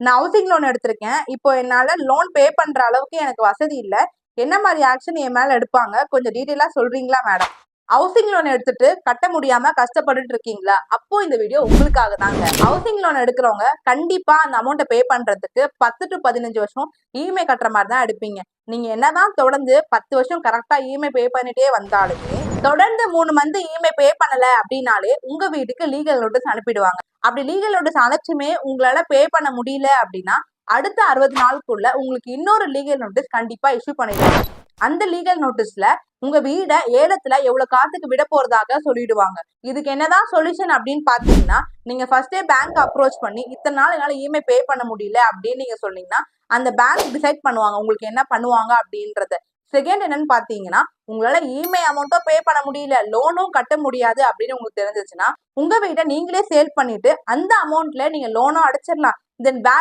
நான் housing loan எடுத்திருக்கேன். இப்போ என்னால லோன் பே பண்ற அளவுக்கு எனக்கு வசதி இல்ல. என்ன மாதிரி ஆக்ஷன் என் மேல எடுப்பாங்க? கொஞ்சம் டீட்டெயிலா சொல்றீங்களா மேடம்? ஹவுசிங் லோன் எடுத்துட்டு கட்ட முடியாம கஷ்டப்பட்டுட்டு இருக்கீங்களா? அப்போ இந்த வீடியோ உங்களுக்காக தாங்க. ஹவுசிங் லோன் எடுக்கிறவங்க கண்டிப்பா அந்த அமௌண்ட்டை பே பண்றதுக்கு 10 to 15 வருஷம் இஎம்ஐ கட்டுற மாதிரி தான் எடுப்பீங்க. நீங்க என்னதான் தொடர்ந்து 10 வருஷம் கரெக்டா இஎம்ஐ பே பண்ணிட்டே வந்தாலுமே தொடர்ந்து 3 மந்த் இஎம்ஐ பே பண்ணல அப்படின்னாலே உங்க வீட்டுக்கு லீகல் நோட்டீஸ் அனுப்பிடுவாங்க. அப்படி லீகல் நோட்டீஸ் அனுப்பிச்சுமே உங்களால பே பண்ண முடியல அப்படின்னா அடுத்த 60 நாளுக்குள்ள உங்களுக்கு இன்னொரு லீகல் நோட்டீஸ் கண்டிப்பா இஷ்யூ பண்ணிடுவாங்க. அந்த லீகல் நோட்டீஸ்ல உங்க வீட ஏலத்துல எவ்வளவு காத்துக்கு விட போறதாக சொல்லிடுவாங்க. இதுக்கு என்னதான் சொல்யூஷன் அப்படின்னு பாத்தீங்கன்னா, நீங்க ஃபர்ஸ்டே பேங்க் அப்ரோச் பண்ணி இத்தனை நாள் என்னால இஎம்ஐ பே பண்ண முடியல அப்படின்னு நீங்க சொன்னீங்கன்னா அந்த பேங்க் டிசைட் பண்ணுவாங்க உங்களுக்கு என்ன பண்ணுவாங்க அப்படின்றத. செகண்ட் என்னன்னு பாத்தீங்கன்னா, உங்களால இஎம்ஐ அமௌண்ட்டும் பே பண்ண முடியல, லோனும் கட்ட முடியாது அப்படின்னு உங்களுக்கு தெரிஞ்சிச்சுன்னா உங்க வீட்டை நீங்களே சேல் பண்ணிட்டு அந்த அமௌண்ட்ல நீங்க லோனும் அடைச்சிடலாம். தென் பேலன்ஸ்